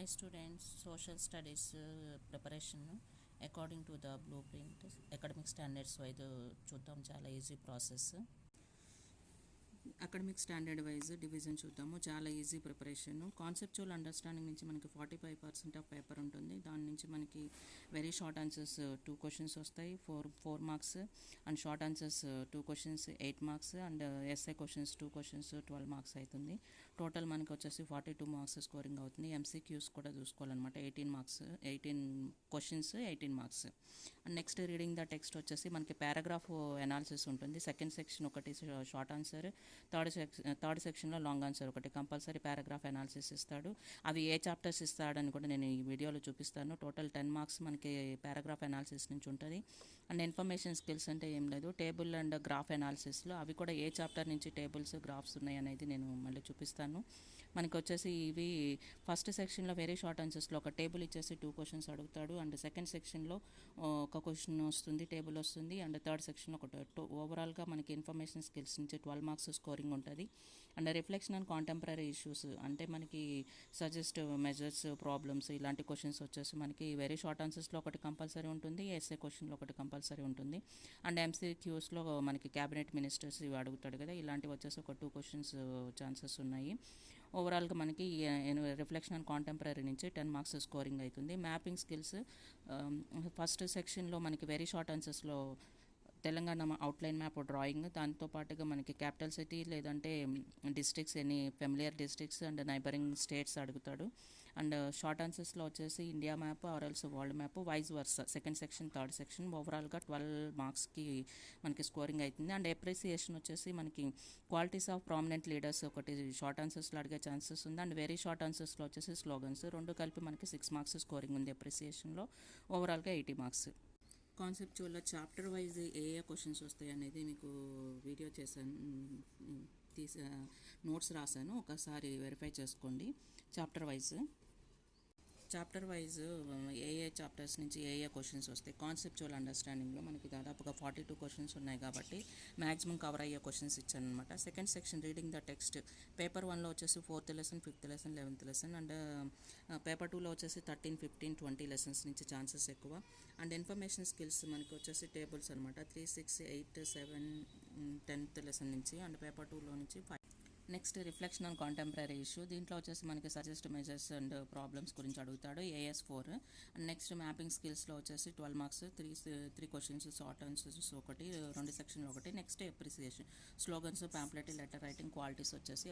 Hi students, social studies preparation according to the blueprint academic standards wise చూద్దాం. చాలా easy process. Academic standard wise division చూద్దాము. చాలా easy preparation. Conceptual understanding నుంచి మనకి 45% of paper ఉంటుంది. దాని నుంచి మనకి వెరీ షార్ట్ ఆన్సర్స్ 2 క్వశ్చన్స్ వస్తాయి, 4 marks, and short answers 2 questions 8 marks, and SA questions 2 questions 12 marks అవుతుంది. టోటల్ మనకి వచ్చేసి 42 మార్క్స్ స్కోరింగ్ అవుతుంది. ఎంసీక్యూస్ కూడా చూసుకోవాలన్నమాట. 18 marks, 18 questions 18 marks. And next reading the text వచ్చేసి మనకి పారాగ్రాఫ్ అనాలిసిస్ ఉంటుంది. సెకండ్ సెక్షన్ ఒకటి షార్ట్ ఆన్సర్, థర్డ్ సెక్షన్లో లాంగ్ ఆన్సర్ ఒకటి. కంపల్సరీ పారాగ్రాఫ్ అనాలిసిస్ ఇస్తాడు. అవి ఏ చాప్టర్స్ ఇస్తాడని కూడా నేను ఈ వీడియోలో చూపిస్తాను. టోటల్ 10 మార్క్స్ మనకి పారాగ్రాఫ్ అనాలిసిస్ నుంచి ఉంటుంది. అండ్ ఇన్ఫర్మేషన్ స్కిల్స్ అంటే ఏం లేదు, టేబుల్ అండ్ గ్రాఫ్ అనాలిసిస్లో అవి కూడా ఏ చాప్టర్ నుంచి టేబుల్స్ గ్రాఫ్స్ ఉన్నాయి అనేది నేను మళ్ళీ చూపిస్తాను. మనకి వచ్చేసి ఇవి ఫస్ట్ సెక్షన్లో వెరీ షార్ట్ ఆన్సర్స్లో ఒక టేబుల్ ఇచ్చేసి 2 క్వశ్చన్స్ అడుగుతాడు. అండ్ సెకండ్ సెక్షన్లో ఒక క్వశ్చన్ వస్తుంది, టేబుల్ వస్తుంది. అండ్ థర్డ్ సెక్షన్లో ఒక ఓవరాల్గా మనకి ఇన్ఫర్మేషన్ స్కిల్స్ నుంచి 12 మార్క్స్ స్కోరింగ్ ఉంటుంది. And reflection and contemporary issues అంటే మనకి సజెస్ట్ మెజర్స్ ప్రాబ్లమ్స్ ఇలాంటి క్వశ్చన్స్ వచ్చేసి మనకి వెరీ షార్ట్ ఆన్సర్స్లో ఒకటి కంపల్సరీ ఉంటుంది, ఎస్ఏ క్వశ్చన్లో ఒకటి కంపల్సరీ ఉంటుంది. అండ్ ఎంసీక్యూస్లో మనకి క్యాబినెట్ మినిస్టర్స్ ఇవి అడుగుతాడు కదా, ఇలాంటివి వచ్చేసి ఒక 2 క్వశ్చన్స్ ఛాన్సెస్ ఉన్నాయి. ఓవరాల్గా మనకి రిఫ్లెక్షన్ అండ్ కాంటెంపరీ నుంచి 10 మార్క్స్ స్కోరింగ్ అవుతుంది. మ్యాపింగ్ స్కిల్స్ ఫస్ట్ సెక్షన్లో మనకి వెరీ షార్ట్ ఆన్సర్స్లో తెలంగాణ అవుట్లైన్ మ్యాప్ డ్రాయింగ్, దాంతోపాటుగా మనకి క్యాపిటల్ సిటీ లేదంటే districts, any familiar districts and neighbouring states అడుగుతాడు. అండ్ షార్ట్ ఆన్సర్స్లో వచ్చేసి India map or else world map, వైజ్ వర్స సెకండ్ సెక్షన్ థర్డ్ సెక్షన్. ఓవరాల్గా 12 మార్క్స్కి మనకి స్కోరింగ్ అవుతుంది. అండ్ ఎప్రిసియేషన్ వచ్చేసి మనకి క్వాలిటీస్ ఆఫ్ ప్రామినెంట్ లీడర్స్ ఒకటి షార్ట్ ఆన్సర్స్లో అడిగే ఛాన్సెస్ ఉంది. అండ్ వెరీ షార్ట్ ఆన్సర్స్లో వచ్చేసి స్లోగన్స్, రెండు కలిపి మనకి 6 మార్క్స్ స్కోరింగ్ ఉంది ఎప్రిసియేషన్లో. ఓవరాల్గా 80 మార్క్స్. కాన్సెప్చువల్లో చాప్టర్ వైజ్ ఏ క్వశ్చన్స్ వస్తాయి అనేది మీకు వీడియో చేశాను, నోట్స్ రాశాను, ఒకసారి వెరిఫై చేసుకోండి. చాప్టర్ వైజ్ ఏ చాప్టర్స్ నుంచి ఏ క్వశ్చన్స్ వస్తాయి. కాన్సెప్చువల్ అండర్స్టాండింగ్లో మనకి దాదాపుగా 42 క్వశ్చన్స్ ఉన్నాయి కాబట్టి మ్యాక్సిమం కవర్ అయ్యే క్వశ్చన్స్ ఇచ్చాను అనమాట. Second section reading the text, paper 1లో వచ్చేసి 4th lesson, 5th lesson, 11th lesson. And paper 2లో వచ్చేసి 13, 15, 20 లెసన్స్ నుంచి ఛాన్సెస్ ఎక్కువ. అండ్ ఇన్ఫర్మేషన్ స్కిల్స్ మనకి వచ్చేసి టేబుల్స్ అనమాట. 3, 6, 8, 7, 10th లెసన్ నుంచి. అండ్ పేపర్ 2లో నుంచి 5. Next reflection and contemporary issue, దీంట్లో వచ్చేసి మనకి సజెస్ట్ మెజర్స్ అండ్ ప్రాబ్లమ్స్ గురించి అడుగుతాడు, AS4. అండ్ నెక్స్ట్ మ్యాపింగ్ స్కిల్స్లో వచ్చేసి 12 మార్క్స్, 3 క్వశ్చన్స్ షార్ట్ ఆన్సర్స్ ఒకటి, 2 సెక్షన్లు ఒకటి. Next appreciation, slogans, pamphlet, letter writing, qualities వచ్చేసి